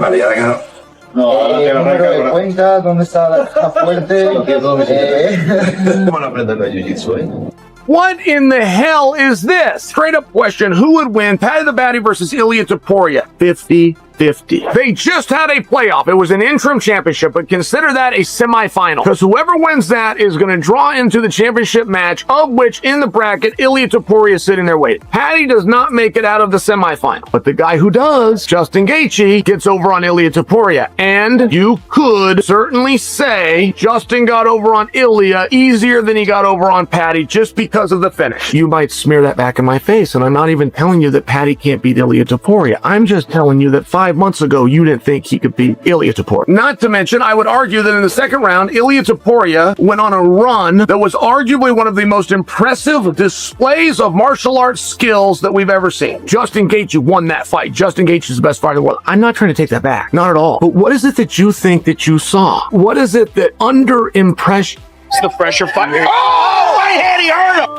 Vale, ya la No, número de cuenta, ¿dónde está la fuerte? ¿Cómo no aprenderlo de Jiu-Jitsu, What in the hell is this? Straight up question, who would win, Paddy the Baddy versus Ilia Topuria? 50-50. They just had a playoff. It was an interim championship, but consider that a semifinal. Because whoever wins that is going to draw into the championship match, of which in the bracket, Ilia Topuria is sitting there waiting. Paddy does not make it out of the semifinal. But the guy who does, Justin Gaethje, gets over on Ilia Topuria. And you could certainly say Justin got over on Ilia easier than he got over on Paddy just because of the finish. You might smear that back in my face, and I'm not even telling you that Paddy can't beat Ilia Topuria. I'm just telling you that 5 months ago, you didn't think he could beat Ilia Topuria. Not to mention, I would argue that in the second round, Ilia Topuria went on a run that was arguably one of the most impressive displays of martial arts skills that we've ever seen. Justin Gaethje won that fight. Justin Gaethje is the best fighter in the world. I'm not trying to take that back. Not at all. But what is it that you think that you saw? What is it that under-impressed? It's the pressure fight. Oh, my head, he hurt him!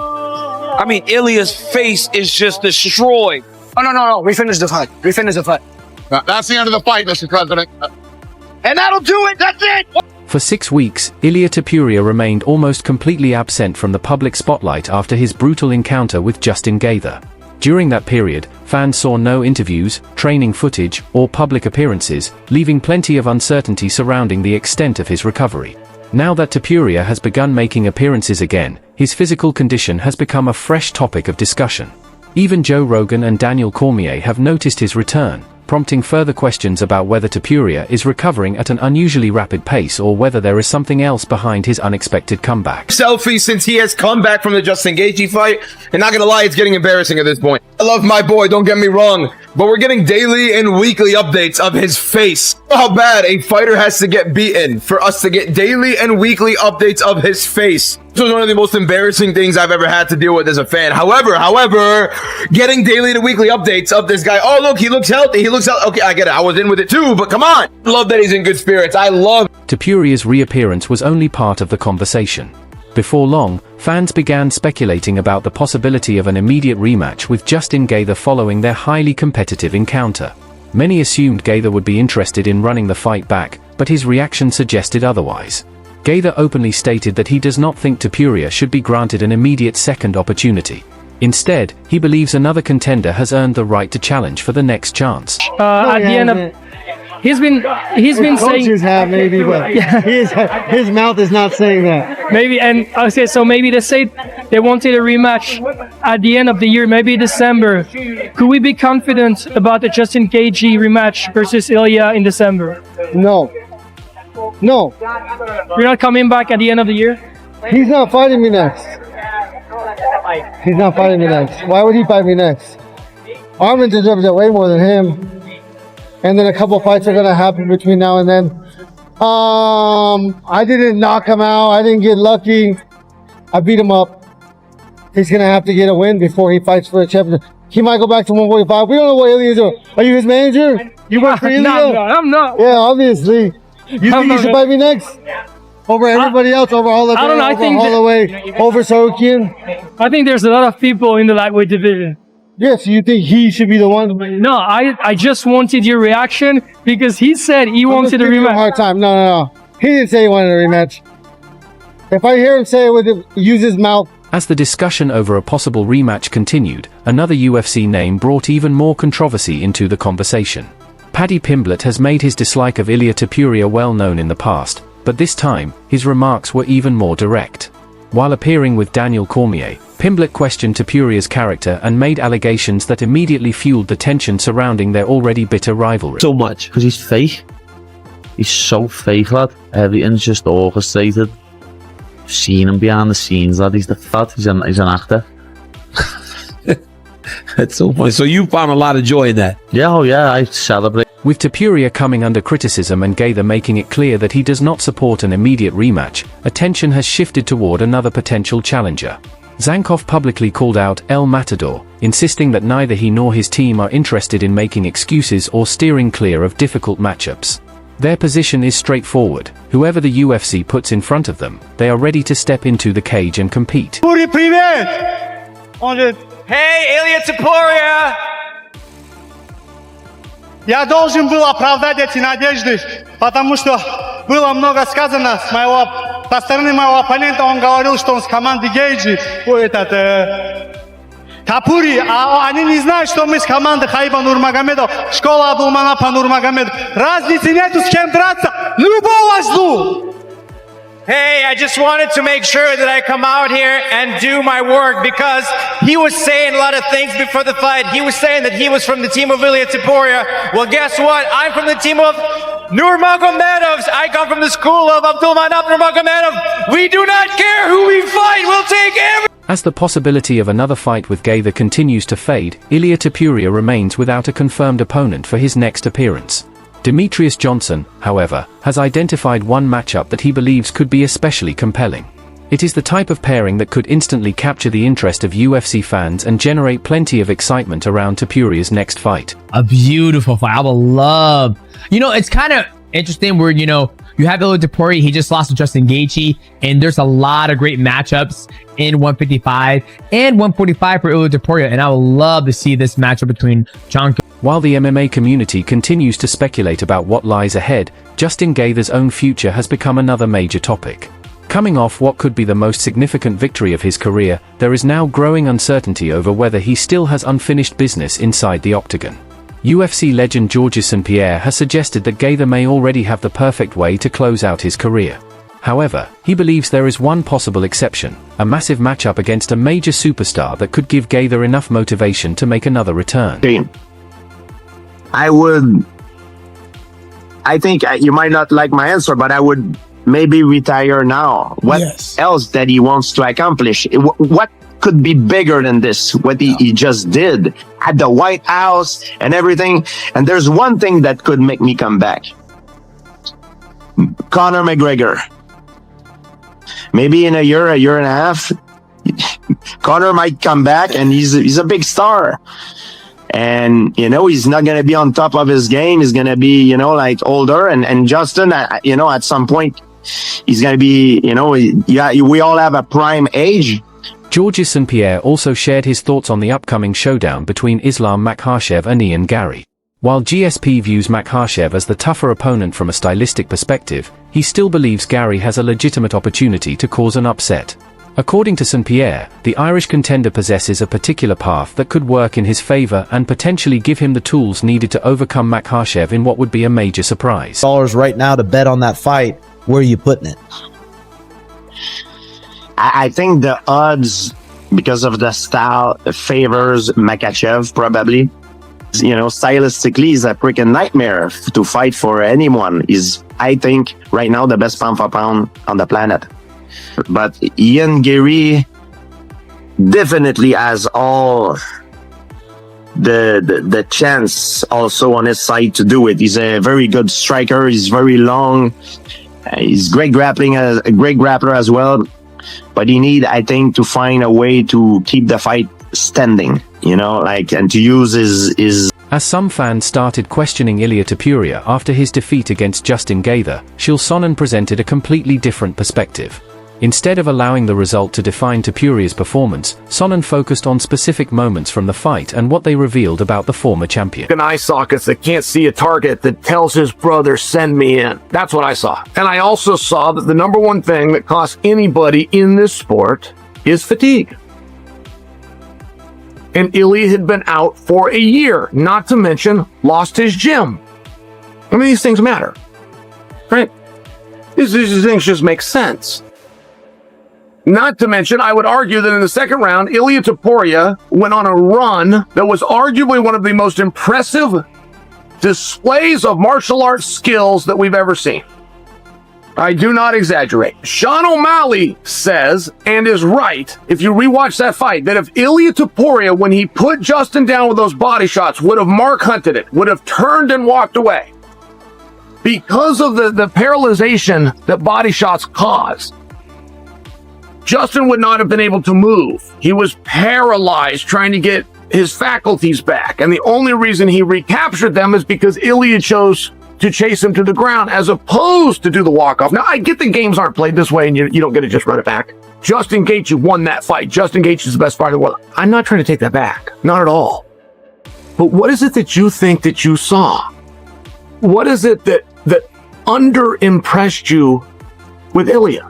I mean, Ilia's face is just destroyed. Oh, no. We finished the fight. That's the end of the fight, Mr. President. And that'll do it. That's it. For 6 weeks, Ilia Topuria remained almost completely absent from the public spotlight after his brutal encounter with Justin Gaethje. During that period, fans saw no interviews, training footage, or public appearances, leaving plenty of uncertainty surrounding the extent of his recovery. Now that Topuria has begun making appearances again, his physical condition has become a fresh topic of discussion. Even Joe Rogan and Daniel Cormier have noticed his return, prompting further questions about whether Topuria is recovering at an unusually rapid pace or whether there is something else behind his unexpected comeback. Selfie since he has come back from the Justin Gaethje fight, and not gonna lie, it's getting embarrassing at this point. I love my boy, don't get me wrong, but we're getting daily and weekly updates of his face. How bad a fighter has to get beaten for us to get daily and weekly updates of his face. This was one of the most embarrassing things I've ever had to deal with as a fan. However, getting daily to weekly updates of this guy. Oh, look, he looks healthy. Okay, I get it. I was in with it too, but come on. Love that he's in good spirits. I love Topuria's reappearance was only part of the conversation. Before long, fans began speculating about the possibility of an immediate rematch with Justin Gaethje following their highly competitive encounter. Many assumed Gaethje would be interested in running the fight back, but his reaction suggested otherwise. Gaethje openly stated that he does not think Topuria should be granted an immediate second opportunity. Instead, he believes another contender has earned the right to challenge for the next chance. At the end of, he's been saying coaches have maybe, but his mouth is not saying that. maybe, and okay, so maybe they say they wanted a rematch at the end of the year, maybe December. Could we be confident about the Justin Gaethje rematch versus Ilia in December? No. You're not coming back at the end of the year? He's not fighting me next. Why would he fight me next? Armin deserves it way more than him. And then a couple fights are gonna happen between now and then. I didn't knock him out. I didn't get lucky. I beat him up. He's gonna have to get a win before he fights for a championship. He might go back to 145. We don't know what Ilia's doing. Are you his manager? You work for Ilia? No, I'm not. Yeah, obviously. You think he should fight me next? Over everybody else, over Holloway, I don't know, I think Holloway, over Sorokin? I think there's a lot of people in the lightweight division. Yeah, so you think he should be the one? No, I just wanted your reaction because he said he wanted a rematch. Hard time. No. He didn't say he wanted a rematch. If I hear him say it, use his mouth. As the discussion over a possible rematch continued, another UFC name brought even more controversy into the conversation. Paddy Pimblett has made his dislike of Ilia Topuria well known in the past, but this time, his remarks were even more direct. While appearing with Daniel Cormier, Pimblett questioned Topuria's character and made allegations that immediately fueled the tension surrounding their already bitter rivalry. So much, because he's fake. He's so fake, lad. Everything's just orchestrated. I've seen him behind the scenes, lad. He's an actor. That's so funny. So you found a lot of joy in that? Yeah, I celebrate. With Topuria coming under criticism and Gaethje making it clear that he does not support an immediate rematch, attention has shifted toward another potential challenger. Zankov publicly called out El Matador, insisting that neither he nor his team are interested in making excuses or steering clear of difficult matchups. Their position is straightforward. Whoever the UFC puts in front of them, they are ready to step into the cage and compete. Hey, Ilia Topuria! Я должен был оправдать эти надежды, потому что было много сказано со стороны моего оппонента. Он говорил, что он с команды Гейджи, Тапури, а они не знают, что мы с командой Хаиба Нурмагомедов, школа Абдулманапа Нурмагомедов. Разницы нету, с кем драться. Любого жду. Hey, I just wanted to make sure that I come out here and do my work because he was saying a lot of things before the fight. He was saying that he was from the team of Ilia Topuria. Well, guess what? I'm from the team of Nurmagomedovs. I come from the school of Abdulmanap Nurmagomedov. We do not care who we fight. We'll take every... As the possibility of another fight with Gaither continues to fade, Ilia Topuria remains without a confirmed opponent for his next appearance. Demetrius Johnson, however, has identified one matchup that he believes could be especially compelling. It is the type of pairing that could instantly capture the interest of UFC fans and generate plenty of excitement around Topuria's next fight. A beautiful fight. I would love... You know, it's kind of interesting where, you know, you have Ilia Topuria, he just lost to Justin Gaethje, and there's a lot of great matchups in 155 and 145 for Ilia Topuria, and I would love to see this matchup between John... While the MMA community continues to speculate about what lies ahead, Justin Gaither's own future has become another major topic. Coming off what could be the most significant victory of his career, there is now growing uncertainty over whether he still has unfinished business inside the Octagon. UFC legend Georges St-Pierre has suggested that Gaither may already have the perfect way to close out his career. However, he believes there is one possible exception, a massive matchup against a major superstar that could give Gaither enough motivation to make another return. I think you might not like my answer, but I would maybe retire now. What else that he wants to accomplish? What could be bigger than this? What he just did at the White House and everything. And there's one thing that could make me come back. Conor McGregor. Maybe in a year and a half, Conor might come back, and he's a big star. And, you know, he's not going to be on top of his game. He's going to be, you know, like older. And Justin, you know, at some point, he's going to be, you know, we all have a prime age. Georges St-Pierre also shared his thoughts on the upcoming showdown between Islam Makhachev and Ian Gary. While GSP views Makhachev as the tougher opponent from a stylistic perspective, he still believes Gary has a legitimate opportunity to cause an upset. According to St-Pierre, the Irish contender possesses a particular path that could work in his favor and potentially give him the tools needed to overcome Makhachev in what would be a major surprise. Dollars right now to bet on that fight. Where are you putting it? I think the odds, because of the style, favors Makhachev probably. You know, stylistically, he's a freaking nightmare to fight for anyone. He's, I think, right now the best pound for pound on the planet. But Ian Gary definitely has all the chance also on his side to do it. He's a very good striker. He's very long. He's great grappling, a great grappler as well. But he need, I think, to find a way to keep the fight standing, you know, like, and to use his... As some fans started questioning Ilia Topuria after his defeat against Justin Gaither, Chael Sonnen presented a completely different perspective. Instead of allowing the result to define Topuria's performance, Sonnen focused on specific moments from the fight and what they revealed about the former champion. An eye sockets that can't see a target that tells his brother, send me in. That's what I saw. And I also saw that the number one thing that costs anybody in this sport is fatigue. And Ilia had been out for a year, not to mention lost his gym. I mean, these things matter, right? These things just make sense. Not to mention, I would argue that in the second round, Ilia Topuria went on a run that was arguably one of the most impressive displays of martial arts skills that we've ever seen. I do not exaggerate. Sean O'Malley says, and is right, if you rewatch that fight, that if Ilia Topuria, when he put Justin down with those body shots, would have Mark hunted it, would have turned and walked away, because of the paralyzation that body shots cause, Justin would not have been able to move. He was paralyzed trying to get his faculties back. And the only reason he recaptured them is because Ilia chose to chase him to the ground as opposed to do the walk-off. Now, I get the games aren't played this way and you don't get to just run it back. Justin Gaethje won that fight. Justin Gaethje is the best fighter in the world. I'm not trying to take that back. Not at all. But what is it that you think that you saw? What is it that under-impressed you with Ilia?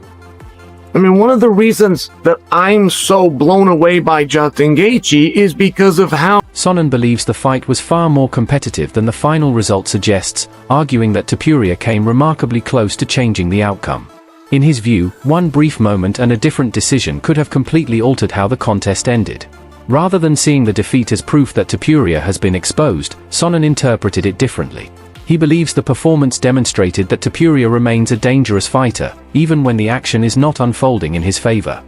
I mean, one of the reasons that I'm so blown away by Justin Gaethje is because of how Sonnen believes the fight was far more competitive than the final result suggests, arguing that Topuria came remarkably close to changing the outcome. In his view, one brief moment and a different decision could have completely altered how the contest ended. Rather than seeing the defeat as proof that Topuria has been exposed, Sonnen interpreted it differently. He believes the performance demonstrated that Topuria remains a dangerous fighter, even when the action is not unfolding in his favor.